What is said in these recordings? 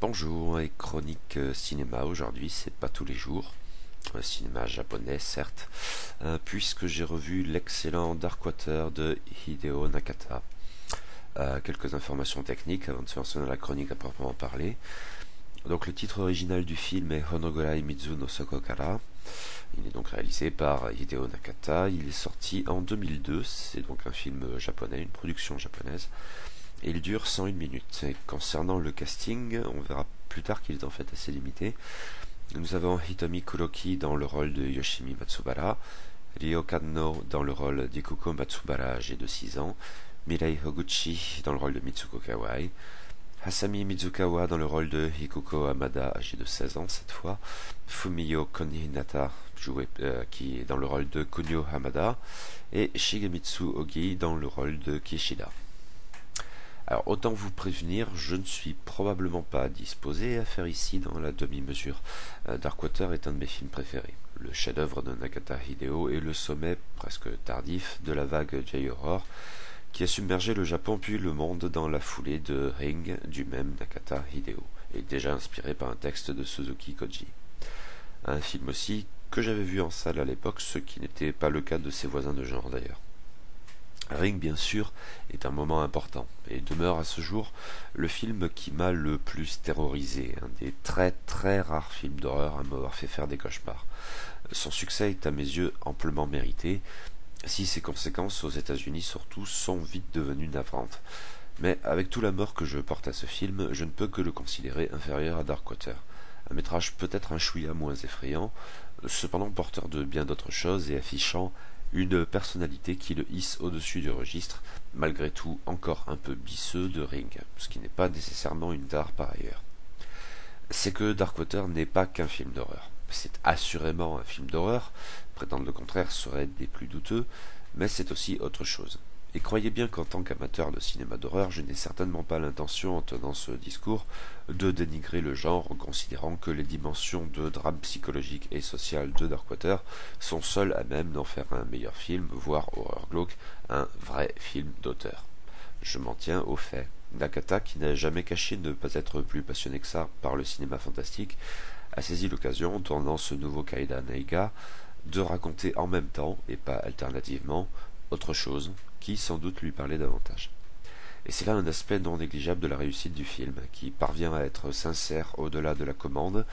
Bonjour et chronique cinéma aujourd'hui, c'est pas tous les jours, cinéma japonais certes, puisque j'ai revu l'excellent Darkwater de Hideo Nakata. Quelques informations techniques avant de se lancer dans la chronique à proprement parler. Donc le titre original du film est Honogorai Mizu no Sokokara. Il est donc réalisé par Hideo Nakata, il est sorti en 2002, c'est donc un film japonais, une production japonaise. Et il dure 101 minutes. Et concernant le casting, on verra plus tard qu'il est en fait assez limité. Nous avons Hitomi Kuroki dans le rôle de Yoshimi Matsubara, Ryo Kanno dans le rôle d'Ikuko Matsubara âgé de 6 ans, Mirei Hoguchi dans le rôle de Mitsuko Kawai, Hasami Mizukawa dans le rôle de Hikuko Hamada âgé de 16 ans cette fois, Fumio Koninata qui est dans le rôle de Kunio Hamada, et Shigemitsu Ogi dans le rôle de Kishida. Alors autant vous prévenir, je ne suis probablement pas disposé à faire ici dans la demi-mesure. Darkwater est un de mes films préférés. Le chef-d'œuvre de Nakata Hideo est le sommet presque tardif de la vague J-horror qui a submergé le Japon puis le monde dans la foulée de Ring du même Nakata Hideo, et déjà inspiré par un texte de Suzuki Koji. Un film aussi que j'avais vu en salle à l'époque, ce qui n'était pas le cas de ses voisins de genre d'ailleurs. Ring, bien sûr, est un moment important et demeure à ce jour le film qui m'a le plus terrorisé, un des très très rares films d'horreur à m'avoir fait faire des cauchemars. Son succès est à mes yeux amplement mérité, si ses conséquences aux États-Unis surtout sont vite devenues navrantes. Mais avec tout l'amour que je porte à ce film, je ne peux que le considérer inférieur à Darkwater. Un métrage peut-être un chouïa moins effrayant, cependant porteur de bien d'autres choses et affichant une personnalité qui le hisse au-dessus du registre, malgré tout encore un peu bisseux de Ring, ce qui n'est pas nécessairement une tare par ailleurs. C'est que Darkwater n'est pas qu'un film d'horreur. C'est assurément un film d'horreur, prétendre le contraire serait des plus douteux, mais c'est aussi autre chose. Et croyez bien qu'en tant qu'amateur de cinéma d'horreur, je n'ai certainement pas l'intention, en tenant ce discours, de dénigrer le genre en considérant que les dimensions de drame psychologique et social de Darkwater sont seules à même d'en faire un meilleur film, voire horreur glauque, un vrai film d'auteur. Je m'en tiens aux faits. Nakata, qui n'a jamais caché ne pas être plus passionné que ça par le cinéma fantastique, a saisi l'occasion, en tournant ce nouveau Kaida Neiga, de raconter en même temps, et pas alternativement, autre chose, qui sans doute lui parlait davantage. Et c'est là un aspect non négligeable de la réussite du film, qui parvient à être sincère au-delà de la commande,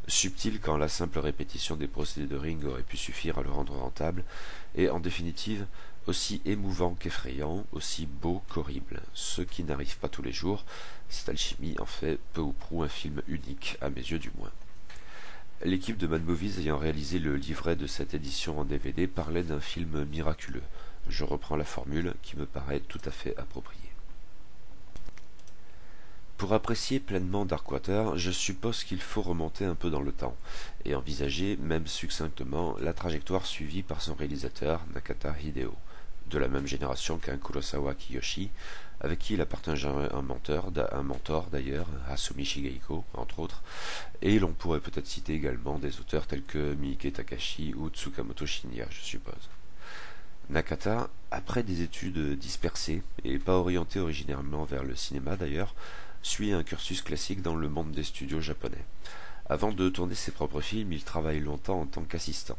subtil quand la simple répétition des procédés de Ring aurait pu suffire à le rendre rentable, et en définitive, aussi émouvant qu'effrayant, aussi beau qu'horrible, ce qui n'arrive pas tous les jours. Cette alchimie en fait peu ou prou un film unique, à mes yeux du moins. L'équipe de Mad Movies ayant réalisé le livret de cette édition en DVD parlait d'un film miraculeux. Je reprends la formule qui me paraît tout à fait appropriée. Pour apprécier pleinement Darkwater, je suppose qu'il faut remonter un peu dans le temps, et envisager, même succinctement, la trajectoire suivie par son réalisateur, Nakata Hideo, de la même génération qu'un Kurosawa Kiyoshi, avec qui il a partagé un mentor d'ailleurs, Hasumi Shigeiko, entre autres, et l'on pourrait peut-être citer également des auteurs tels que Miike Takashi ou Tsukamoto Shinya, je suppose. Nakata, après des études dispersées, et pas orientées originairement vers le cinéma d'ailleurs, suit un cursus classique dans le monde des studios japonais. Avant de tourner ses propres films, il travaille longtemps en tant qu'assistant.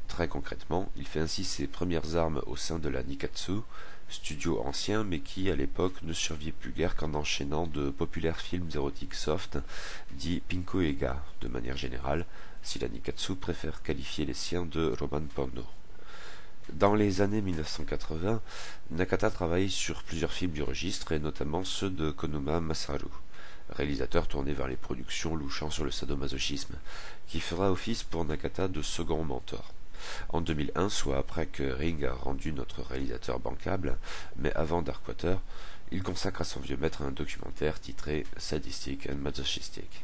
Très concrètement, il fait ainsi ses premières armes au sein de la Nikatsu, studio ancien mais qui, à l'époque, ne survit plus guère qu'en enchaînant de populaires films érotiques soft, dits Pinko-ega, de manière générale, si la Nikatsu préfère qualifier les siens de roman porno. Dans les années 1980, Nakata travaille sur plusieurs films du registre, et notamment ceux de Konuma Masaru, réalisateur tourné vers les productions louchant sur le sadomasochisme, qui fera office pour Nakata de second mentor. En 2001, soit après que Ring a rendu notre réalisateur bancable, mais avant Darkwater, il consacre à son vieux maître un documentaire titré Sadistic and Masochistic.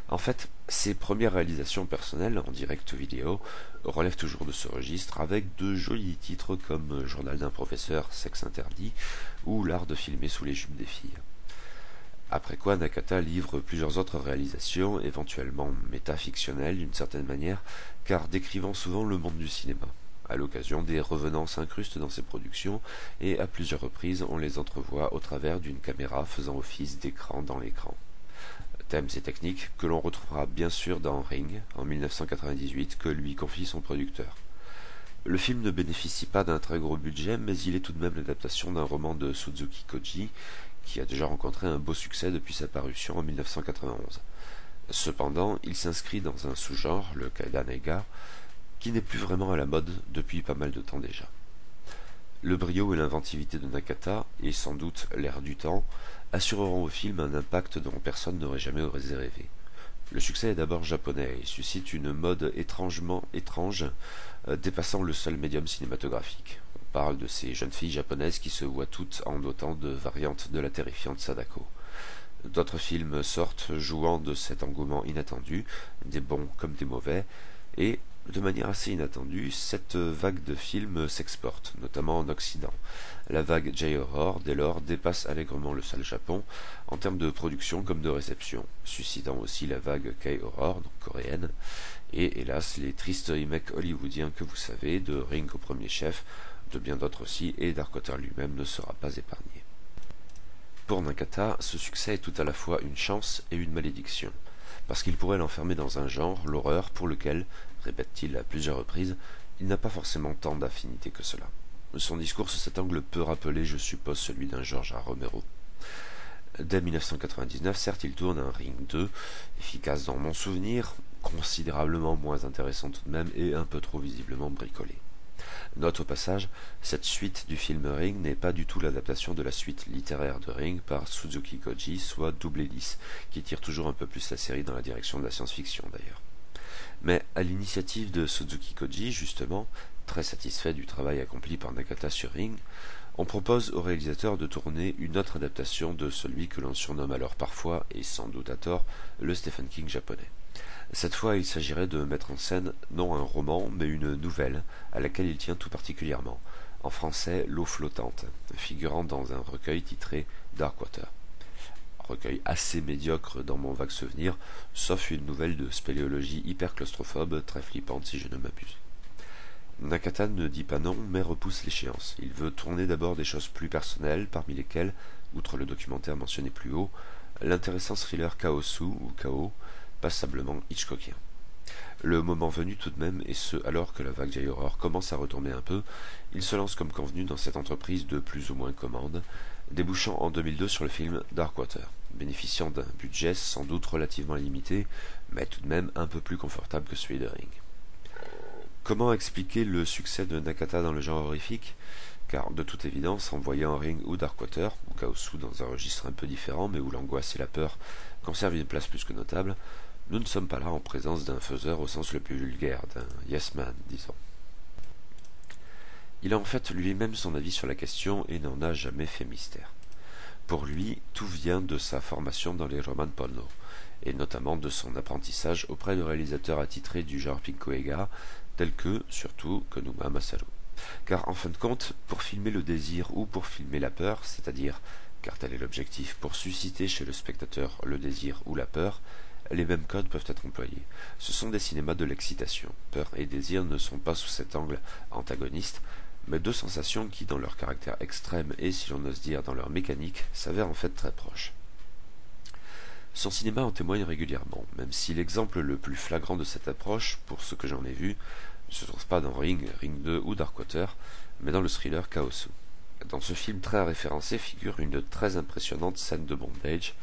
En fait, ses premières réalisations personnelles en direct vidéo relèvent toujours de ce registre, avec de jolis titres comme Journal d'un professeur, Sexe interdit, ou L'art de filmer sous les jupes des filles. Après quoi, Nakata livre plusieurs autres réalisations, éventuellement métafictionnelles d'une certaine manière, car décrivant souvent le monde du cinéma. À l'occasion, des revenants s'incrustent dans ses productions, et à plusieurs reprises on les entrevoit au travers d'une caméra faisant office d'écran dans l'écran. thèmes et techniques que l'on retrouvera bien sûr dans Ring en 1998 que lui confie son producteur. Le film ne bénéficie pas d'un très gros budget, mais il est tout de même l'adaptation d'un roman de Suzuki Koji qui a déjà rencontré un beau succès depuis sa parution en 1991. Cependant, il s'inscrit dans un sous-genre, le Kaidaneiga, qui n'est plus vraiment à la mode depuis pas mal de temps déjà. Le brio et l'inventivité de Nakata, et sans doute l'air du temps, assureront au film un impact dont personne n'aurait jamais osé rêver. Le succès est d'abord japonais et suscite une mode étrangement étrange, dépassant le seul médium cinématographique. On parle de ces jeunes filles japonaises qui se voient toutes en autant de variantes de la terrifiante Sadako. D'autres films sortent jouant de cet engouement inattendu, des bons comme des mauvais, et de manière assez inattendue, cette vague de films s'exporte, notamment en Occident. La vague J-Horror, dès lors, dépasse allègrement le seul Japon, en termes de production comme de réception, suscitant aussi la vague K-Horror, donc coréenne, et hélas les tristes remakes hollywoodiens que vous savez, de Ring au premier chef, de bien d'autres aussi, et Darkwater lui-même ne sera pas épargné. Pour Nakata, ce succès est tout à la fois une chance et une malédiction, parce qu'il pourrait l'enfermer dans un genre, l'horreur, pour lequel, répète-t-il à plusieurs reprises, il n'a pas forcément tant d'affinité que cela. Son discours sous cet angle peut rappeler, je suppose, celui d'un George A. Romero. Dès 1999, certes, il tourne un Ring 2, efficace dans mon souvenir, considérablement moins intéressant tout de même et un peu trop visiblement bricolé. Note au passage, cette suite du film Ring n'est pas du tout l'adaptation de la suite littéraire de Ring par Suzuki Koji, soit Double Hélice, qui tire toujours un peu plus la série dans la direction de la science-fiction d'ailleurs. Mais à l'initiative de Suzuki Koji, justement, très satisfait du travail accompli par Nakata sur Ring, on propose au réalisateur de tourner une autre adaptation de celui que l'on surnomme alors parfois, et sans doute à tort, le Stephen King japonais. Cette fois, il s'agirait de mettre en scène non un roman, mais une nouvelle, à laquelle il tient tout particulièrement, en français L'eau flottante, figurant dans un recueil titré Darkwater. Recueil assez médiocre dans mon vague souvenir, sauf une nouvelle de spéléologie hyper claustrophobe, très flippante si je ne m'abuse. Nakata ne dit pas non, mais repousse l'échéance. Il veut tourner d'abord des choses plus personnelles, parmi lesquelles, outre le documentaire mentionné plus haut, l'intéressant thriller Kaosu ou Kao, passablement hitchcockien. Le moment venu tout de même, et ce alors que la vague J-Horror commence à retomber un peu, il se lance comme convenu dans cette entreprise de plus ou moins commande, débouchant en 2002 sur le film Darkwater, bénéficiant d'un budget sans doute relativement limité, mais tout de même un peu plus confortable que celui de Ring. Comment expliquer le succès de Nakata dans le genre horrifique? Car de toute évidence, en voyant Ring ou Darkwater, ou Kaosu dans un registre un peu différent, mais où l'angoisse et la peur conservent une place plus que notable, nous ne sommes pas là en présence d'un faiseur au sens le plus vulgaire, d'un yes man, disons. Il a en fait lui-même son avis sur la question et n'en a jamais fait mystère. Pour lui, tout vient de sa formation dans les romans porno, et notamment de son apprentissage auprès de réalisateurs attitrés du genre Pinkoega, tels que, surtout, Konuma Masaru. Car en fin de compte, pour filmer le désir ou pour filmer la peur, c'est-à-dire, car tel est l'objectif, pour susciter chez le spectateur le désir ou la peur, les mêmes codes peuvent être employés. Ce sont des cinémas de l'excitation. Peur et désir ne sont pas sous cet angle antagonistes, mais deux sensations qui, dans leur caractère extrême et, si l'on ose dire, dans leur mécanique, s'avèrent en fait très proches. Son cinéma en témoigne régulièrement, même si l'exemple le plus flagrant de cette approche, pour ce que j'en ai vu, ne se trouve pas dans Ring, Ring 2 ou Darkwater, mais dans le thriller Kaosu. Dans ce film très référencé figure une très impressionnante scène de bondage,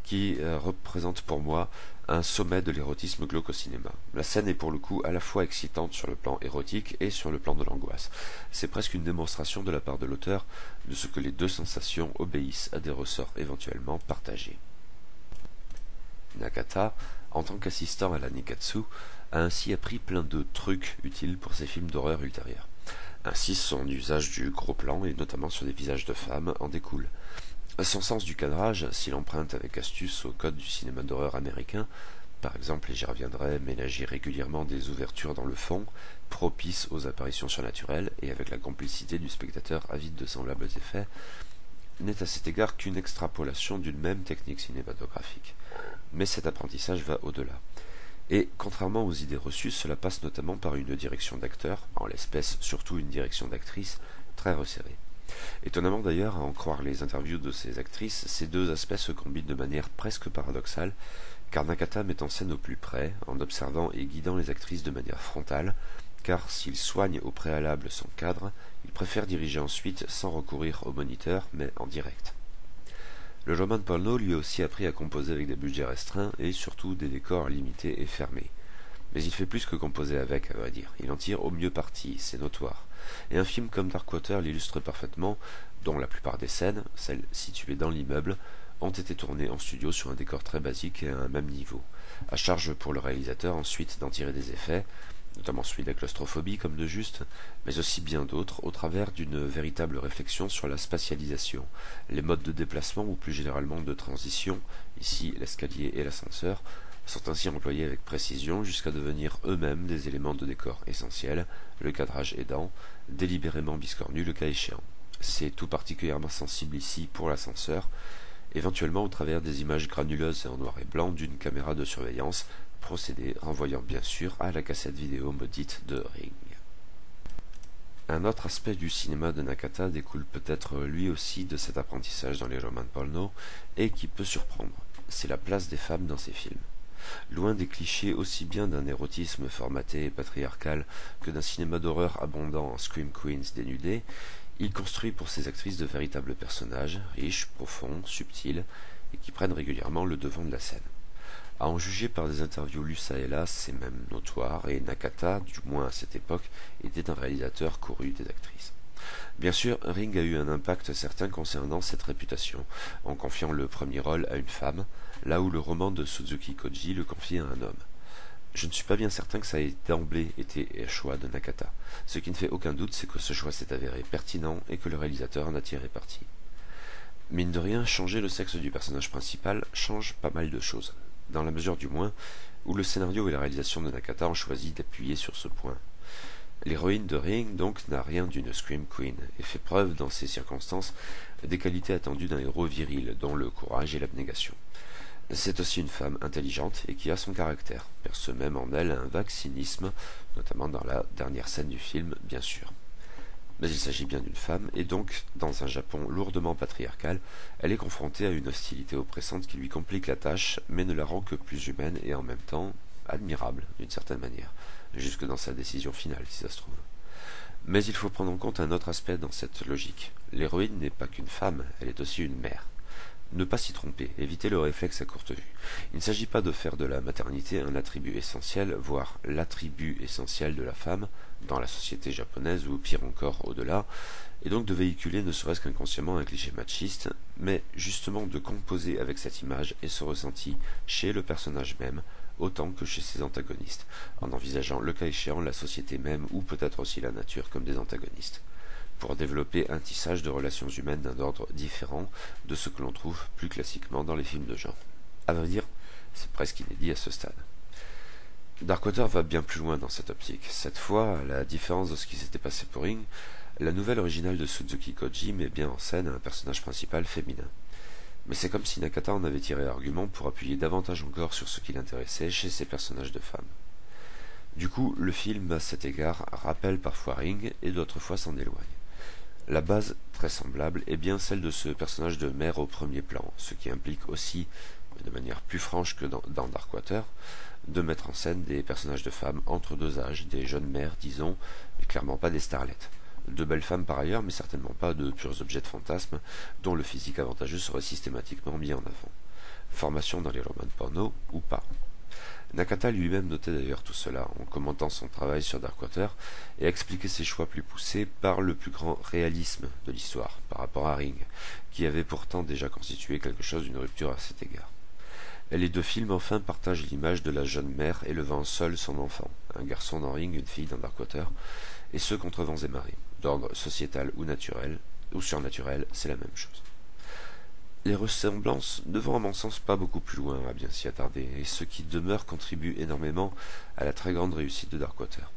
qui représente pour moi un sommet de l'érotisme glauque au cinéma. La scène est pour le coup à la fois excitante sur le plan érotique et sur le plan de l'angoisse. C'est presque une démonstration de la part de l'auteur de ce que les deux sensations obéissent à des ressorts éventuellement partagés. Nakata, en tant qu'assistant à la Nikatsu, a ainsi appris plein de trucs utiles pour ses films d'horreur ultérieurs. Ainsi, son usage du gros plan, et notamment sur des visages de femmes, en découle. Son sens du cadrage, s'il emprunte avec astuce au code du cinéma d'horreur américain, par exemple, et j'y reviendrai, ménager régulièrement des ouvertures dans le fond, propices aux apparitions surnaturelles, et avec la complicité du spectateur avide de semblables effets, n'est à cet égard qu'une extrapolation d'une même technique cinématographique. Mais cet apprentissage va au-delà. Et, contrairement aux idées reçues, cela passe notamment par une direction d'acteur, en l'espèce surtout une direction d'actrice, très resserrée. Étonnamment d'ailleurs, à en croire les interviews de ces actrices, ces deux aspects se combinent de manière presque paradoxale, car Nakata met en scène au plus près, en observant et guidant les actrices de manière frontale, car s'il soigne au préalable son cadre, il préfère diriger ensuite sans recourir au moniteur, mais en direct. Le Roman Porno lui a aussi appris à composer avec des budgets restreints et surtout des décors limités et fermés. Mais il fait plus que composer avec, à vrai dire. Il en tire au mieux parti, c'est notoire. Et un film comme Darkwater l'illustre parfaitement, dont la plupart des scènes, celles situées dans l'immeuble, ont été tournées en studio sur un décor très basique et à un même niveau. À charge pour le réalisateur ensuite d'en tirer des effets, notamment celui de la claustrophobie comme de juste, mais aussi bien d'autres, au travers d'une véritable réflexion sur la spatialisation, les modes de déplacement ou plus généralement de transition, ici l'escalier et l'ascenseur, sont ainsi employés avec précision jusqu'à devenir eux-mêmes des éléments de décor essentiels, le cadrage aidant, délibérément biscornu le cas échéant. C'est tout particulièrement sensible ici pour l'ascenseur, éventuellement au travers des images granuleuses et en noir et blanc d'une caméra de surveillance, procédé renvoyant bien sûr à la cassette vidéo maudite de Ring. Un autre aspect du cinéma de Nakata découle peut-être lui aussi de cet apprentissage dans les romans porno et qui peut surprendre, c'est la place des femmes dans ses films. Loin des clichés aussi bien d'un érotisme formaté et patriarcal que d'un cinéma d'horreur abondant en scream queens dénudées, il construit pour ses actrices de véritables personnages, riches, profonds, subtils, et qui prennent régulièrement le devant de la scène. À en juger par des interviews lues çà et là, c'est même notoire, et Nakata, du moins à cette époque, était un réalisateur couru des actrices. Bien sûr, Ring a eu un impact certain concernant cette réputation, en confiant le premier rôle à une femme, là où le roman de Suzuki Koji le confiait à un homme. Je ne suis pas bien certain que ça ait d'emblée été un choix de Nakata. Ce qui ne fait aucun doute, c'est que ce choix s'est avéré pertinent et que le réalisateur en a tiré parti. Mine de rien, changer le sexe du personnage principal change pas mal de choses, dans la mesure du moins où le scénario et la réalisation de Nakata ont choisi d'appuyer sur ce point. L'héroïne de Ring, donc, n'a rien d'une scream queen et fait preuve, dans ces circonstances, des qualités attendues d'un héros viril, dont le courage et l'abnégation. C'est aussi une femme intelligente et qui a son caractère, perce même en elle un vague cynisme, notamment dans la dernière scène du film, bien sûr. Mais il s'agit bien d'une femme, et donc, dans un Japon lourdement patriarcal, elle est confrontée à une hostilité oppressante qui lui complique la tâche, mais ne la rend que plus humaine et en même temps admirable, d'une certaine manière, jusque dans sa décision finale, si ça se trouve. Mais il faut prendre en compte un autre aspect dans cette logique. L'héroïne n'est pas qu'une femme, elle est aussi une mère. Ne pas s'y tromper, éviter le réflexe à courte vue. Il ne s'agit pas de faire de la maternité un attribut essentiel, voire l'attribut essentiel de la femme, dans la société japonaise ou pire encore au-delà, et donc de véhiculer ne serait-ce qu'inconsciemment un cliché machiste, mais justement de composer avec cette image et ce ressenti chez le personnage même, autant que chez ses antagonistes, en envisageant le cas échéant la société même ou peut-être aussi la nature comme des antagonistes, pour développer un tissage de relations humaines d'un ordre différent de ce que l'on trouve plus classiquement dans les films de genre. À vrai dire, c'est presque inédit à ce stade. Darkwater va bien plus loin dans cette optique. Cette fois, à la différence de ce qui s'était passé pour Ring, la nouvelle originale de Suzuki Koji met bien en scène un personnage principal féminin. Mais c'est comme si Nakata en avait tiré argument pour appuyer davantage encore sur ce qui l'intéressait chez ses personnages de femmes. Du coup, le film, à cet égard, rappelle parfois Ring et d'autres fois s'en éloigne. La base, très semblable, est bien celle de ce personnage de mère au premier plan, ce qui implique aussi, mais de manière plus franche que dans Darkwater, de mettre en scène des personnages de femmes entre deux âges, des jeunes mères, disons, mais clairement pas des starlettes. De belles femmes par ailleurs, mais certainement pas de purs objets de fantasme, dont le physique avantageux serait systématiquement mis en avant. Formation dans les romans porno, ou pas. Nakata lui-même notait d'ailleurs tout cela en commentant son travail sur Darkwater et expliquait ses choix plus poussés par le plus grand réalisme de l'histoire par rapport à Ring, qui avait pourtant déjà constitué quelque chose d'une rupture à cet égard. Les deux films enfin partagent l'image de la jeune mère élevant seule son enfant, un garçon dans Ring, une fille dans Darkwater, et ce contre vents et marées, d'ordre sociétal ou naturel, ou surnaturel, c'est la même chose. Les ressemblances ne vont à mon sens pas beaucoup plus loin à bien s'y attarder, et ce qui demeure contribue énormément à la très grande réussite de Darkwater.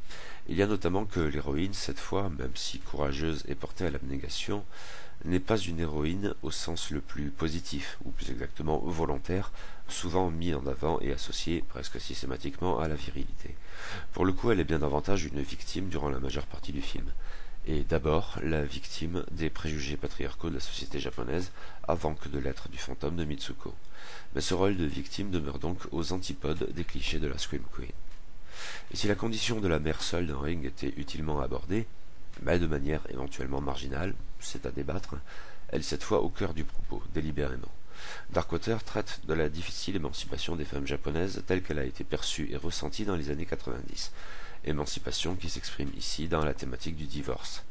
Il y a notamment que l'héroïne, cette fois, même si courageuse et portée à l'abnégation, n'est pas une héroïne au sens le plus positif, ou plus exactement volontaire, souvent mis en avant et associée presque systématiquement à la virilité. Pour le coup, elle est bien davantage une victime durant la majeure partie du film. est d'abord la victime des préjugés patriarcaux de la société japonaise avant que de l'être du fantôme de Mitsuko. Mais ce rôle de victime demeure donc aux antipodes des clichés de la Scream Queen. Et si la condition de la mère seule dans Ring était utilement abordée, mais de manière éventuellement marginale, c'est à débattre, elle est cette fois au cœur du propos, délibérément. Darkwater traite de la difficile émancipation des femmes japonaises telle qu'elle a été perçue et ressentie dans les années 90, émancipation qui s'exprime ici dans la thématique du divorce.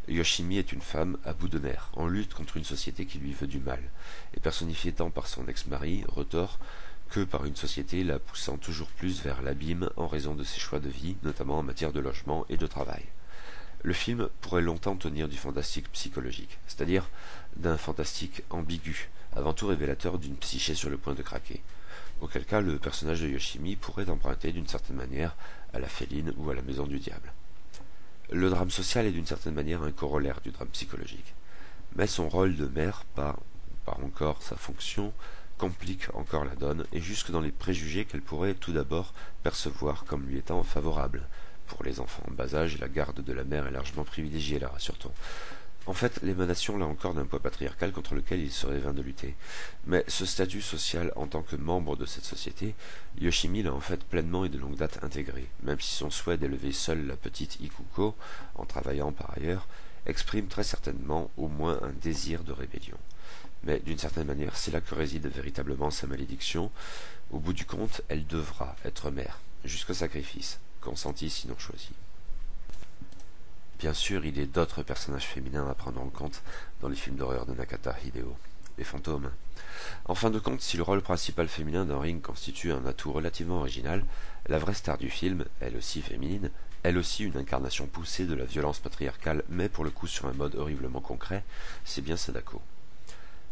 Yoshimi est une femme à bout de nerfs, en lutte contre une société qui lui veut du mal, et personnifiée tant par son ex-mari, Rotor, que par une société la poussant toujours plus vers l'abîme en raison de ses choix de vie, notamment en matière de logement et de travail. Le film pourrait longtemps tenir du fantastique psychologique, c'est-à-dire d'un fantastique ambigu, avant tout révélateur d'une psyché sur le point de craquer, auquel cas le personnage de Yoshimi pourrait emprunter d'une certaine manière à la Féline ou à la Maison du Diable. Le drame social est d'une certaine manière un corollaire du drame psychologique, mais son rôle de mère, par encore sa fonction, complique encore la donne, et jusque dans les préjugés qu'elle pourrait tout d'abord percevoir comme lui étant favorables. Pour les enfants en bas âge, la garde de la mère est largement privilégiée, la rassure-t-on. En fait, l'émanation là encore d'un poids patriarcal contre lequel il serait vain de lutter. Mais ce statut social en tant que membre de cette société, Yoshimi l'a en fait pleinement et de longue date intégré, même si son souhait d'élever seule la petite Ikuko, en travaillant par ailleurs, exprime très certainement au moins un désir de rébellion. Mais d'une certaine manière, c'est là que réside véritablement sa malédiction. Au bout du compte, elle devra être mère, jusqu'au sacrifice, consenti sinon choisi. Bien sûr, il y a d'autres personnages féminins à prendre en compte dans les films d'horreur de Nakata Hideo, les fantômes. En fin de compte, si le rôle principal féminin dans Ring constitue un atout relativement original, la vraie star du film, elle aussi féminine, elle aussi une incarnation poussée de la violence patriarcale, mais pour le coup sur un mode horriblement concret, c'est bien Sadako.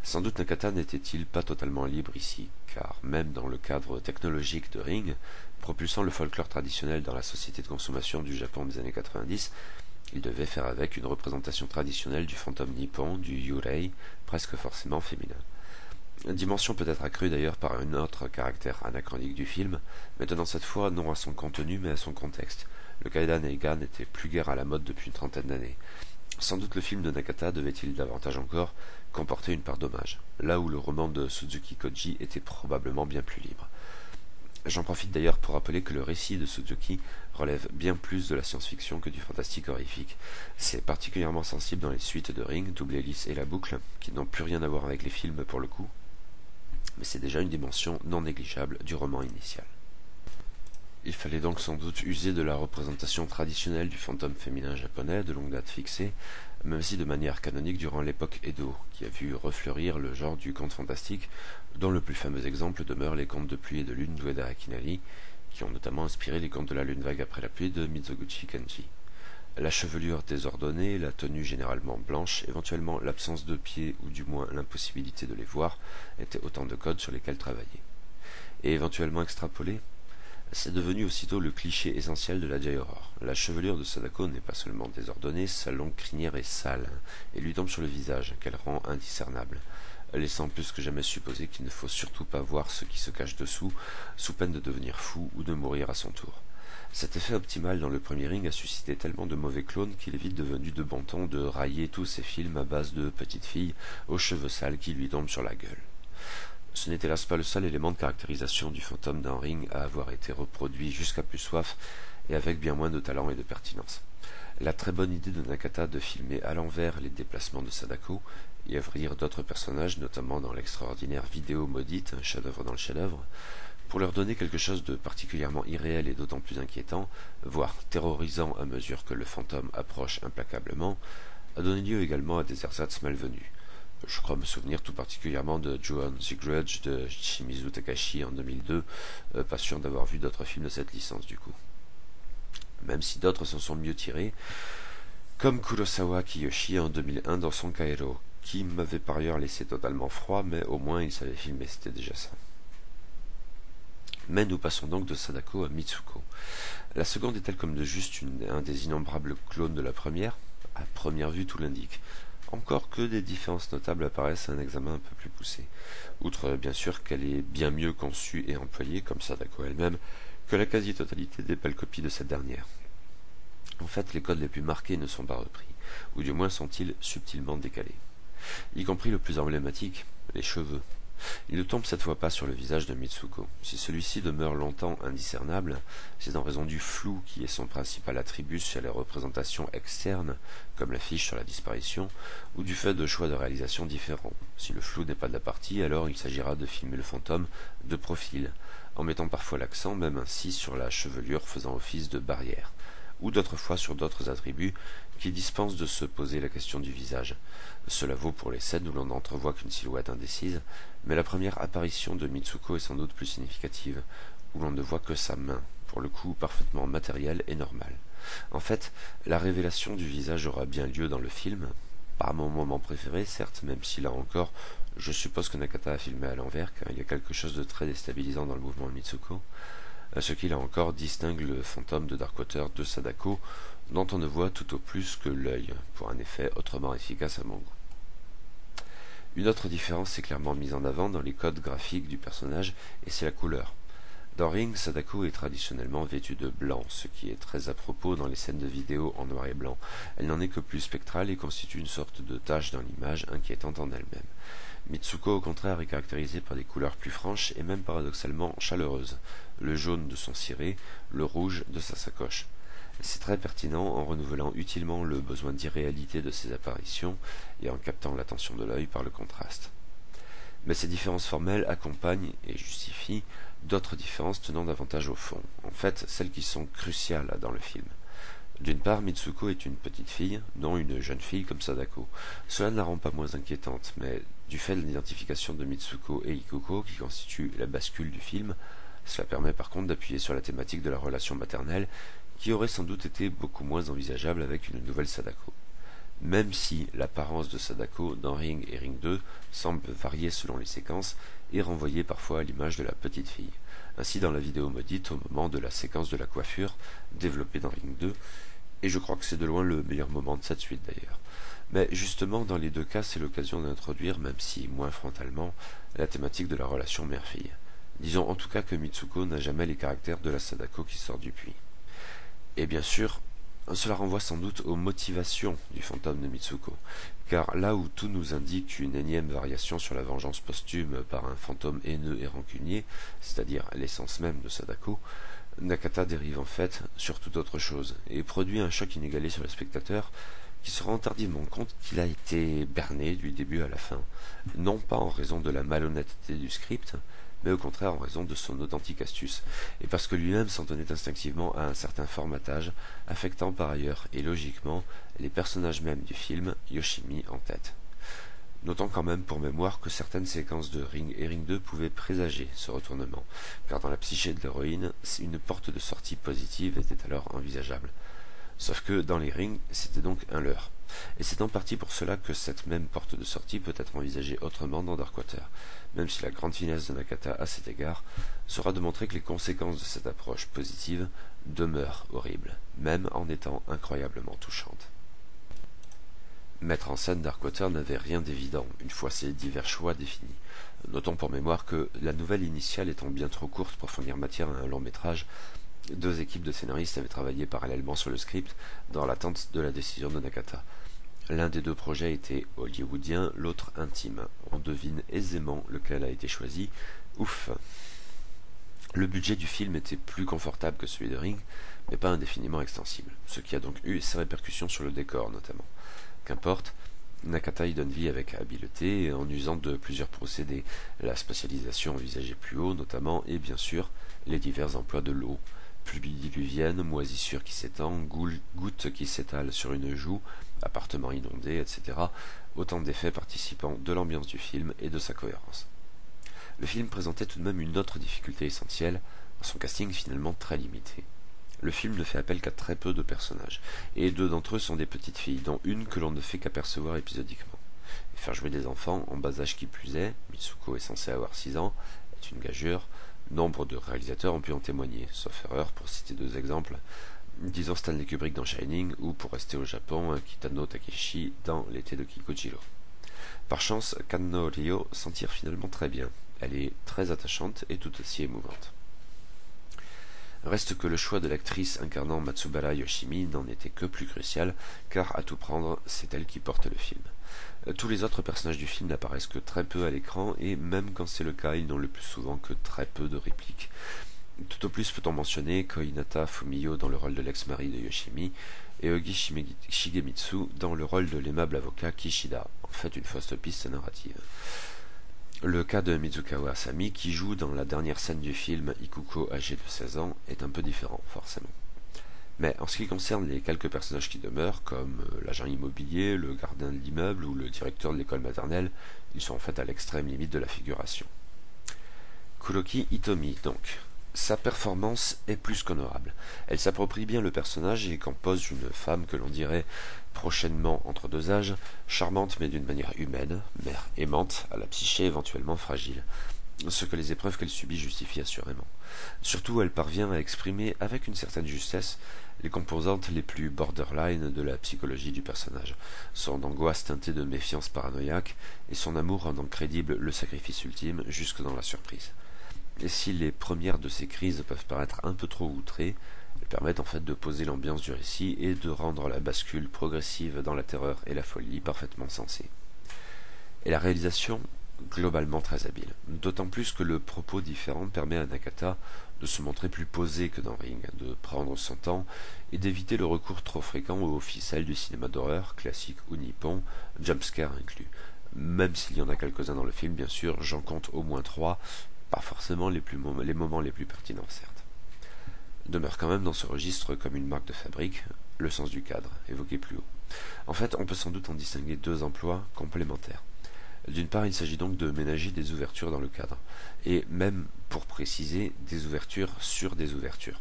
Sans doute Nakata n'était-il pas totalement libre ici, car même dans le cadre technologique de Ring, propulsant le folklore traditionnel dans la société de consommation du Japon des années 90, il devait faire avec une représentation traditionnelle du fantôme nippon, du yurei, presque forcément féminin. Dimension peut-être accrue d'ailleurs par un autre caractère anachronique du film, mais tenant cette fois non à son contenu mais à son contexte. Le Kaidan Eiga n'était plus guère à la mode depuis une trentaine d'années. Sans doute le film de Nakata devait-il davantage encore comporter une part d'hommage, là où le roman de Suzuki Koji était probablement bien plus libre. J'en profite d'ailleurs pour rappeler que le récit de Suzuki relève bien plus de la science-fiction que du fantastique horrifique. C'est particulièrement sensible dans les suites de Ring, Double Hélice et La Boucle, qui n'ont plus rien à voir avec les films pour le coup, mais c'est déjà une dimension non négligeable du roman initial. Il fallait donc sans doute user de la représentation traditionnelle du fantôme féminin japonais de longue date fixée, même si de manière canonique durant l'époque Edo, qui a vu refleurir le genre du conte fantastique, dont le plus fameux exemple demeure les contes de pluie et de lune d'Ueda Akinari, qui ont notamment inspiré les contes de la lune vague après la pluie de Mizoguchi Kenji. La chevelure désordonnée, la tenue généralement blanche, éventuellement l'absence de pieds ou du moins l'impossibilité de les voir, étaient autant de codes sur lesquels travailler. Et éventuellement extrapoler, c'est devenu aussitôt le cliché essentiel de la J-horror. La chevelure de Sadako n'est pas seulement désordonnée, sa longue crinière est sale, et lui tombe sur le visage, qu'elle rend indiscernable, laissant plus que jamais supposer qu'il ne faut surtout pas voir ce qui se cache dessous, sous peine de devenir fou ou de mourir à son tour. Cet effet optimal dans le premier Ring a suscité tellement de mauvais clones qu'il est vite devenu de bon ton de railler tous ces films à base de petites filles aux cheveux sales qui lui tombent sur la gueule. Ce n'est hélas pas le seul élément de caractérisation du fantôme d'un Ring à avoir été reproduit jusqu'à plus soif et avec bien moins de talent et de pertinence. La très bonne idée de Nakata de filmer à l'envers les déplacements de Sadako et ouvrir d'autres personnages, notamment dans l'extraordinaire vidéo maudite, un chef-d'œuvre dans le chef-d'œuvre, pour leur donner quelque chose de particulièrement irréel et d'autant plus inquiétant, voire terrorisant à mesure que le fantôme approche implacablement, a donné lieu également à des ersatz malvenus. Je crois me souvenir tout particulièrement de Ju-On the Grudge de Shimizu Takashi en 2002, pas sûr d'avoir vu d'autres films de cette licence du coup. Même si d'autres s'en sont mieux tirés, comme Kurosawa Kiyoshi en 2001 dans son Kairo, qui m'avait par ailleurs laissé totalement froid, mais au moins il savait filmer, c'était déjà ça. Mais nous passons donc de Sadako à Mitsuko. La seconde est-elle comme de juste un des innombrables clones de la première? À première vue, tout l'indique. Encore que des différences notables apparaissent à un examen un peu plus poussé. Outre bien sûr qu'elle est bien mieux conçue et employée, comme Sadako elle-même, que la quasi-totalité des belles copies de cette dernière. En fait, les codes les plus marqués ne sont pas repris, ou du moins sont-ils subtilement décalés. Y compris le plus emblématique, les cheveux. Il ne tombe cette fois pas sur le visage de Mitsuko. Si celui-ci demeure longtemps indiscernable, c'est en raison du flou qui est son principal attribut sur les représentations externes, comme l'affiche sur la disparition, ou du fait de choix de réalisation différents. Si le flou n'est pas de la partie, alors il s'agira de filmer le fantôme de profil, en mettant parfois l'accent même ainsi sur la chevelure faisant office de barrière, ou d'autres fois sur d'autres attributs qui dispensent de se poser la question du visage. Cela vaut pour les scènes où l'on n'entrevoit qu'une silhouette indécise, mais la première apparition de Mitsuko est sans doute plus significative, où l'on ne voit que sa main, pour le coup parfaitement matérielle et normale. En fait, la révélation du visage aura bien lieu dans le film, pas mon moment préféré, certes, même si là encore, je suppose que Nakata a filmé à l'envers, car il y a quelque chose de très déstabilisant dans le mouvement de Mitsuko, ce qui là encore distingue le fantôme de Darkwater de Sadako, dont on ne voit tout au plus que l'œil, pour un effet autrement efficace à mon goût. Une autre différence est clairement mise en avant dans les codes graphiques du personnage, et c'est la couleur. Dans Ring, Sadako est traditionnellement vêtue de blanc, ce qui est très à propos dans les scènes de vidéo en noir et blanc. Elle n'en est que plus spectrale et constitue une sorte de tache dans l'image inquiétante en elle-même. Mitsuko, au contraire, est caractérisée par des couleurs plus franches et même paradoxalement chaleureuses. Le jaune de son ciré, le rouge de sa sacoche. C'est très pertinent en renouvelant utilement le besoin d'irréalité de ses apparitions et en captant l'attention de l'œil par le contraste. Mais ces différences formelles accompagnent et justifient d'autres différences tenant davantage au fond, en fait celles qui sont cruciales dans le film. D'une part, Mitsuko est une petite fille, non une jeune fille comme Sadako. Cela ne la rend pas moins inquiétante, mais du fait de l'identification de Mitsuko et Ikuko qui constitue la bascule du film, cela permet par contre d'appuyer sur la thématique de la relation maternelle qui aurait sans doute été beaucoup moins envisageable avec une nouvelle Sadako. Même si l'apparence de Sadako dans Ring et Ring 2 semble varier selon les séquences et renvoyer parfois à l'image de la petite fille. Ainsi dans la vidéo maudite au moment de la séquence de la coiffure développée dans Ring 2, et je crois que c'est de loin le meilleur moment de cette suite d'ailleurs. Mais justement dans les deux cas c'est l'occasion d'introduire, même si moins frontalement, la thématique de la relation mère-fille. Disons en tout cas que Mitsuko n'a jamais les caractères de la Sadako qui sort du puits. Et bien sûr, cela renvoie sans doute aux motivations du fantôme de Mitsuko, car là où tout nous indique une énième variation sur la vengeance posthume par un fantôme haineux et rancunier, c'est-à-dire l'essence même de Sadako, Nakata dérive en fait sur toute autre chose, et produit un choc inégalé sur le spectateur, qui se rend tardivement compte qu'il a été berné du début à la fin, non pas en raison de la malhonnêteté du script, mais au contraire en raison de son authentique astuce, et parce que lui-même s'en tenait instinctivement à un certain formatage, affectant par ailleurs et logiquement les personnages mêmes du film, Yoshimi en tête. Notons quand même pour mémoire que certaines séquences de Ring et Ring 2 pouvaient présager ce retournement, car dans la psyché de l'héroïne, une porte de sortie positive était alors envisageable. Sauf que dans les Rings, c'était donc un leurre. Et c'est en partie pour cela que cette même porte de sortie peut être envisagée autrement dans Darkwater, même si la grande finesse de Nakata à cet égard sera de montrer que les conséquences de cette approche positive demeurent horribles, même en étant incroyablement touchantes. Mettre en scène Darkwater n'avait rien d'évident, une fois ces divers choix définis. Notons pour mémoire que la nouvelle initiale étant bien trop courte pour fournir matière à un long métrage, deux équipes de scénaristes avaient travaillé parallèlement sur le script dans l'attente de la décision de Nakata. L'un des deux projets était hollywoodien, l'autre intime. On devine aisément lequel a été choisi. Ouf. Le budget du film était plus confortable que celui de Ring, mais pas indéfiniment extensible, ce qui a donc eu ses répercussions sur le décor notamment. Qu'importe, Nakata y donne vie avec habileté en usant de plusieurs procédés, la spatialisation envisagée plus haut notamment, et bien sûr les divers emplois de l'eau, pluie diluvienne, moisissure qui s'étend, gouttes qui s'étalent sur une joue, appartement inondé, etc. Autant d'effets participant de l'ambiance du film et de sa cohérence. Le film présentait tout de même une autre difficulté essentielle, son casting finalement très limité. Le film ne fait appel qu'à très peu de personnages, et deux d'entre eux sont des petites filles, dont une que l'on ne fait qu'apercevoir épisodiquement. Et faire jouer des enfants, en bas âge qui plus est, Mitsuko est censée avoir 6 ans, est une gageure. Nombre de réalisateurs ont pu en témoigner, sauf erreur pour citer deux exemples, disons Stanley Kubrick dans Shining, ou pour rester au Japon, Kitano Takeshi dans L'été de Kikujiro. Par chance, Kanno Ryo s'en tire finalement très bien. Elle est très attachante et tout aussi émouvante. Reste que le choix de l'actrice incarnant Matsubara Yoshimi n'en était que plus crucial, car à tout prendre, c'est elle qui porte le film. Tous les autres personnages du film n'apparaissent que très peu à l'écran, et même quand c'est le cas, ils n'ont le plus souvent que très peu de répliques. Tout au plus peut-on mentionner Koinata Fumio dans le rôle de l'ex-mari de Yoshimi, et Ogi Shigemitsu dans le rôle de l'aimable avocat Kishida, en fait une fausse piste narrative. Le cas de Mizukawa Asami, qui joue dans la dernière scène du film Ikuko âgé de 16 ans, est un peu différent, forcément. Mais en ce qui concerne les quelques personnages qui demeurent, comme l'agent immobilier, le gardien de l'immeuble ou le directeur de l'école maternelle, ils sont en fait à l'extrême limite de la figuration. Kuroki Hitomi, donc. Sa performance est plus qu'honorable. Elle s'approprie bien le personnage et compose une femme que l'on dirait prochainement entre deux âges, charmante mais d'une manière humaine, mère aimante, à la psyché éventuellement fragile. Ce que les épreuves qu'elle subit justifient assurément. Surtout, elle parvient à exprimer avec une certaine justesse les composantes les plus borderline de la psychologie du personnage, son angoisse teintée de méfiance paranoïaque et son amour rendant crédible le sacrifice ultime jusque dans la surprise. Et si les premières de ces crises peuvent paraître un peu trop outrées, elles permettent en fait de poser l'ambiance du récit et de rendre la bascule progressive dans la terreur et la folie parfaitement sensée. Et la réalisation, globalement très habile, d'autant plus que le propos différent permet à Nakata de se montrer plus posé que dans Ring, de prendre son temps et d'éviter le recours trop fréquent aux ficelles du cinéma d'horreur, classique ou nippon, jumpscare inclus. Même s'il y en a quelques-uns dans le film, bien sûr, j'en compte au moins 3, pas forcément les moments les plus pertinents, certes. Demeure quand même dans ce registre comme une marque de fabrique, le sens du cadre, évoqué plus haut. En fait, on peut sans doute en distinguer deux emplois complémentaires. D'une part, il s'agit donc de ménager des ouvertures dans le cadre, et même, pour préciser, des ouvertures sur des ouvertures.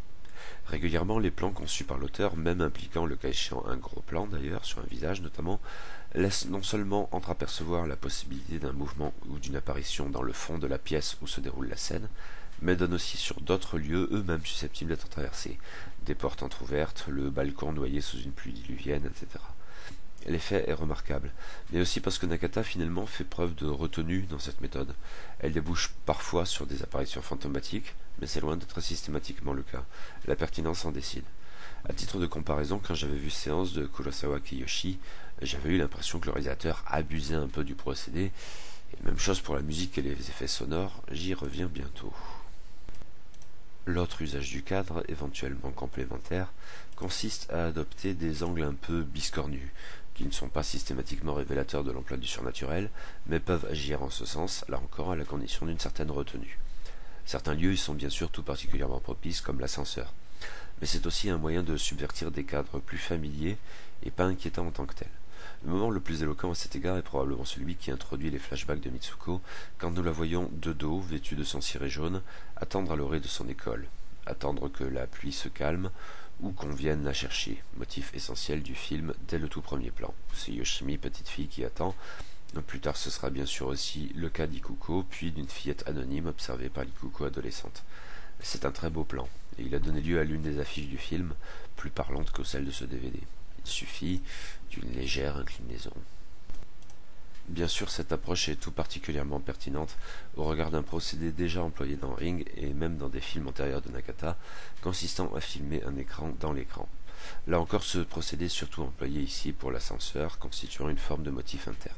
Régulièrement, les plans conçus par l'auteur, même impliquant le cas échéant un gros plan d'ailleurs, sur un visage notamment, laissent non seulement entreapercevoir la possibilité d'un mouvement ou d'une apparition dans le fond de la pièce où se déroule la scène, mais donnent aussi sur d'autres lieux eux-mêmes susceptibles d'être traversés, des portes entr'ouvertes, le balcon noyé sous une pluie diluvienne, etc. L'effet est remarquable, mais aussi parce que Nakata finalement fait preuve de retenue dans cette méthode. Elle débouche parfois sur des apparitions fantomatiques, mais c'est loin d'être systématiquement le cas. La pertinence en décide. À titre de comparaison, quand j'avais vu Séance de Kurosawa Kiyoshi, j'avais eu l'impression que le réalisateur abusait un peu du procédé, et même chose pour la musique et les effets sonores, j'y reviens bientôt. L'autre usage du cadre, éventuellement complémentaire, consiste à adopter des angles un peu biscornus, qui ne sont pas systématiquement révélateurs de l'emploi du surnaturel, mais peuvent agir en ce sens, là encore à la condition d'une certaine retenue. Certains lieux y sont bien sûr tout particulièrement propices, comme l'ascenseur, mais c'est aussi un moyen de subvertir des cadres plus familiers et pas inquiétants en tant que tels. Le moment le plus éloquent à cet égard est probablement celui qui introduit les flashbacks de Mitsuko, quand nous la voyons de dos, vêtue de son ciré jaune, attendre à l'orée de son école, attendre que la pluie se calme, ou qu'on vienne la chercher, motif essentiel du film dès le tout premier plan. C'est Yoshimi, petite fille, qui attend. Plus tard, ce sera bien sûr aussi le cas d'Ikuko, puis d'une fillette anonyme observée par l'Ikuko adolescente. C'est un très beau plan, et il a donné lieu à l'une des affiches du film, plus parlante que celle de ce DVD. Il suffit d'une légère inclinaison. Bien sûr, cette approche est tout particulièrement pertinente au regard d'un procédé déjà employé dans Ring et même dans des films antérieurs de Nakata, consistant à filmer un écran dans l'écran. Là encore, ce procédé est surtout employé ici pour l'ascenseur, constituant une forme de motif interne.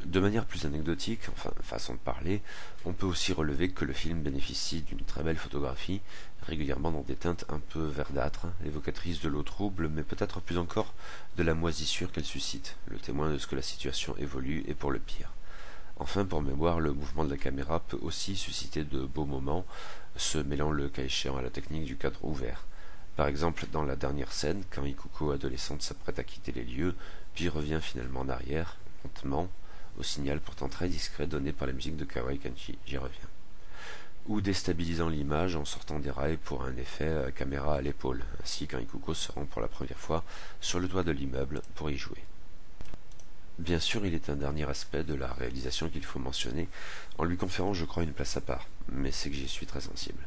De manière plus anecdotique, enfin façon de parler, on peut aussi relever que le film bénéficie d'une très belle photographie, régulièrement dans des teintes un peu verdâtres, évocatrices de l'eau trouble, mais peut-être plus encore de la moisissure qu'elle suscite, le témoin de ce que la situation évolue et pour le pire. Enfin, pour mémoire, le mouvement de la caméra peut aussi susciter de beaux moments, se mêlant le cas échéant à la technique du cadre ouvert. Par exemple, dans la dernière scène, quand Ikuko adolescente s'apprête à quitter les lieux, puis revient finalement en arrière, lentement, au signal pourtant très discret donné par la musique de Kawai Kanji, j'y reviens. Ou déstabilisant l'image en sortant des rails pour un effet caméra à l'épaule, ainsi quand Ikuko se rend pour la première fois sur le toit de l'immeuble pour y jouer. Bien sûr, il est un dernier aspect de la réalisation qu'il faut mentionner, en lui conférant je crois une place à part, mais c'est que j'y suis très sensible.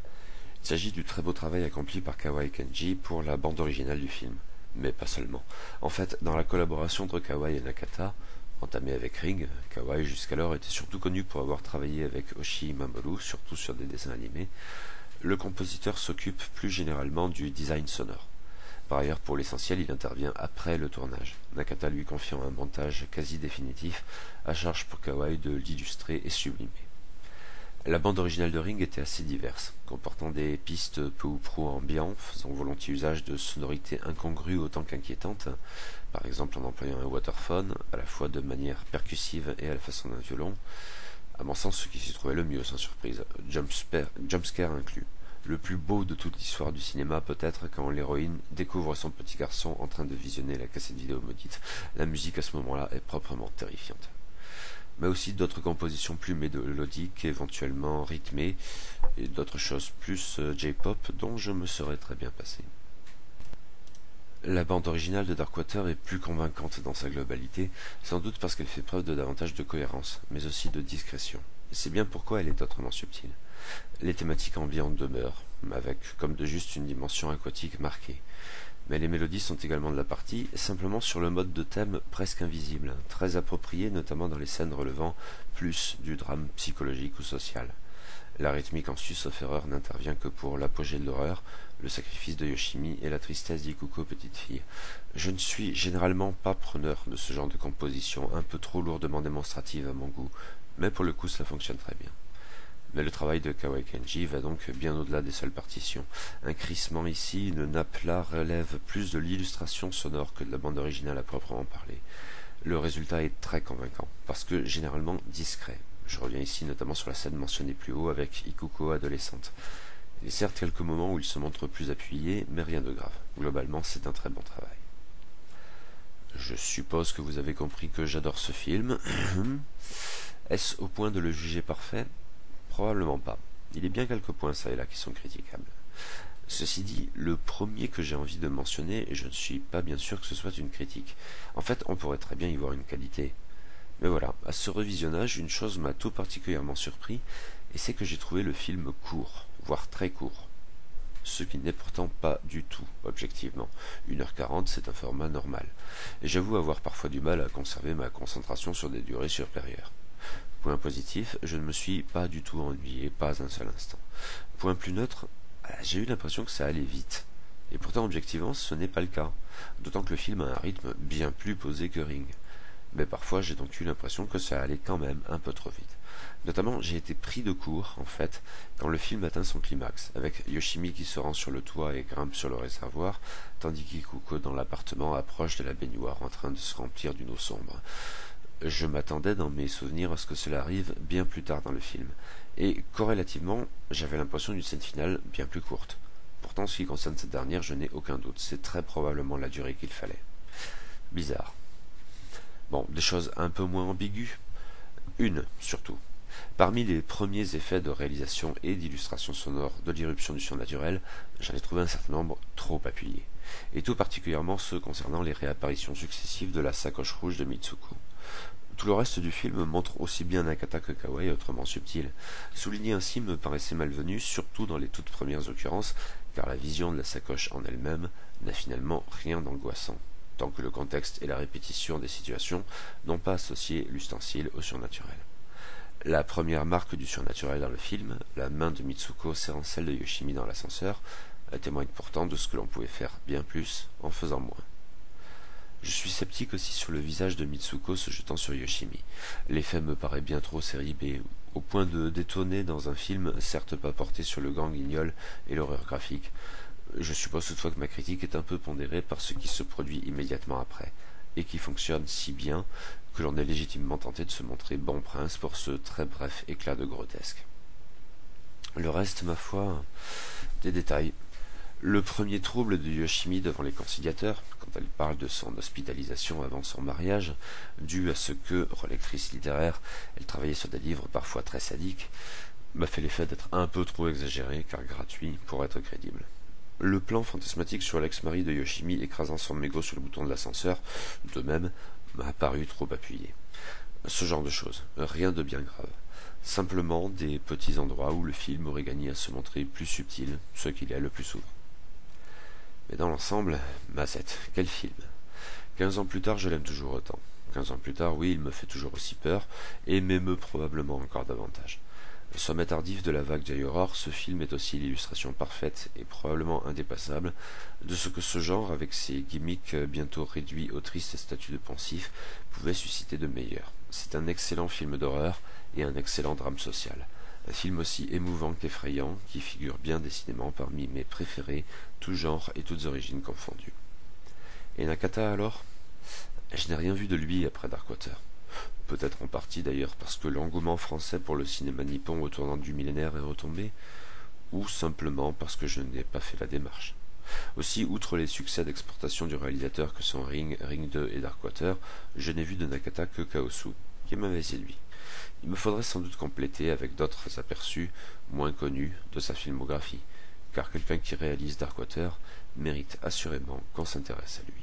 Il s'agit du très beau travail accompli par Kawai Kanji pour la bande originale du film, mais pas seulement. En fait, dans la collaboration entre Kawai et Nakata, entamé avec Ring, Kawai jusqu'alors était surtout connu pour avoir travaillé avec Oshii Mamoru, surtout sur des dessins animés. Le compositeur s'occupe plus généralement du design sonore. Par ailleurs, pour l'essentiel, il intervient après le tournage, Nakata lui confiant un montage quasi définitif, à charge pour Kawai de l'illustrer et sublimer. La bande originale de Ring était assez diverse, comportant des pistes peu ou prou ambiants, faisant volontiers usage de sonorités incongrues autant qu'inquiétantes, par exemple en employant un waterphone, à la fois de manière percussive et à la façon d'un violon, à mon sens ce qui s'y trouvait le mieux sans surprise, jumpscare inclus. Le plus beau de toute l'histoire du cinéma peut-être quand l'héroïne découvre son petit garçon en train de visionner la cassette vidéo maudite. La musique à ce moment-là est proprement terrifiante. Mais aussi d'autres compositions plus mélodiques, éventuellement rythmées, et d'autres choses plus J-pop dont je me serais très bien passé. La bande originale de Darkwater est plus convaincante dans sa globalité, sans doute parce qu'elle fait preuve de davantage de cohérence, mais aussi de discrétion. Et c'est bien pourquoi elle est autrement subtile. Les thématiques ambiantes demeurent, avec comme de juste une dimension aquatique marquée. Mais les mélodies sont également de la partie, simplement sur le mode de thème presque invisible, très approprié notamment dans les scènes relevant plus du drame psychologique ou social. La rythmique en sus sauf erreur n'intervient que pour l'apogée de l'horreur, le sacrifice de Yoshimi et la tristesse d'Ikuko petite fille. Je ne suis généralement pas preneur de ce genre de composition un peu trop lourdement démonstrative à mon goût, mais pour le coup cela fonctionne très bien. Mais le travail de Kawai Kenji va donc bien au-delà des seules partitions. Un crissement ici, une nappe là relève plus de l'illustration sonore que de la bande originale à proprement parler. Le résultat est très convaincant, parce que généralement discret. Je reviens ici notamment sur la scène mentionnée plus haut avec Ikuko adolescente. Il y a certes quelques moments où il se montre plus appuyé, mais rien de grave. Globalement, c'est un très bon travail. Je suppose que vous avez compris que j'adore ce film. Est-ce au point de le juger parfait ? Probablement pas. Il y a bien quelques points ça et là qui sont critiquables. Ceci dit, le premier que j'ai envie de mentionner, et je ne suis pas bien sûr que ce soit une critique. En fait, on pourrait très bien y voir une qualité. Mais voilà, à ce revisionnage, une chose m'a tout particulièrement surpris, et c'est que j'ai trouvé le film court, voire très court. Ce qui n'est pourtant pas du tout, objectivement. 1h40, c'est un format normal. Et j'avoue avoir parfois du mal à conserver ma concentration sur des durées supérieures. Point positif, je ne me suis pas du tout ennuyé, pas un seul instant. Point plus neutre, j'ai eu l'impression que ça allait vite. Et pourtant, objectivement, ce n'est pas le cas. D'autant que le film a un rythme bien plus posé que Ring. Mais parfois, j'ai donc eu l'impression que ça allait quand même un peu trop vite. Notamment, j'ai été pris de court, en fait, quand le film atteint son climax, avec Yoshimi qui se rend sur le toit et grimpe sur le réservoir, tandis qu'Ikuko dans l'appartement approche de la baignoire en train de se remplir d'une eau sombre. Je m'attendais dans mes souvenirs à ce que cela arrive bien plus tard dans le film, et corrélativement, j'avais l'impression d'une scène finale bien plus courte. Pourtant, en ce qui concerne cette dernière, je n'ai aucun doute, c'est très probablement la durée qu'il fallait. Bizarre. Bon, des choses un peu moins ambiguës. Une, surtout. Parmi les premiers effets de réalisation et d'illustration sonore de l'irruption du surnaturel, j'en ai trouvé un certain nombre trop appuyés, et tout particulièrement ceux concernant les réapparitions successives de la sacoche rouge de Mitsuko. Tout le reste du film montre aussi bien Nakata que Kawai autrement subtil. Souligner ainsi me paraissait malvenu, surtout dans les toutes premières occurrences, car la vision de la sacoche en elle-même n'a finalement rien d'angoissant, tant que le contexte et la répétition des situations n'ont pas associé l'ustensile au surnaturel. La première marque du surnaturel dans le film, la main de Mitsuko serrant celle de Yoshimi dans l'ascenseur, témoigne pourtant de ce que l'on pouvait faire bien plus en faisant moins. Je suis sceptique aussi sur le visage de Mitsuko se jetant sur Yoshimi. L'effet me paraît bien trop série B, au point de détonner dans un film certes pas porté sur le gang guignol et l'horreur graphique. Je suppose toutefois que ma critique est un peu pondérée par ce qui se produit immédiatement après, et qui fonctionne si bien que l'on est légitimement tenté de se montrer bon prince pour ce très bref éclat de grotesque. Le reste, ma foi, des détails. Le premier trouble de Yoshimi devant les conciliateurs, quand elle parle de son hospitalisation avant son mariage, dû à ce que, relectrice littéraire, elle travaillait sur des livres parfois très sadiques, m'a fait l'effet d'être un peu trop exagéré, car gratuit, pour être crédible. Le plan fantasmatique sur l'ex-mari de Yoshimi écrasant son mégot sur le bouton de l'ascenseur, de même, m'a paru trop appuyé. Ce genre de choses, rien de bien grave. Simplement des petits endroits où le film aurait gagné à se montrer plus subtil, ce qu'il est le plus souvent. Mais dans l'ensemble, mazette, quel film. 15 ans plus tard, je l'aime toujours autant. 15 ans plus tard, oui, il me fait toujours aussi peur, et m'émeut probablement encore davantage. Sommet tardif de la vague J-horror, ce film est aussi l'illustration parfaite et probablement indépassable de ce que ce genre, avec ses gimmicks bientôt réduits au triste statut de pensif, pouvait susciter de meilleur. C'est un excellent film d'horreur et un excellent drame social. Un film aussi émouvant qu'effrayant, qui figure bien décidément parmi mes préférés, tous genres et toutes origines confondues. Et Nakata alors? Je n'ai rien vu de lui après Darkwater. Peut-être en partie d'ailleurs parce que l'engouement français pour le cinéma nippon au tournant du millénaire est retombé, ou simplement parce que je n'ai pas fait la démarche. Aussi, outre les succès d'exportation du réalisateur que sont Ring, Ring 2 et Darkwater, je n'ai vu de Nakata que Kaosu, qui m'avait séduit. Il me faudrait sans doute compléter avec d'autres aperçus, moins connus, de sa filmographie, car quelqu'un qui réalise Darkwater mérite assurément qu'on s'intéresse à lui.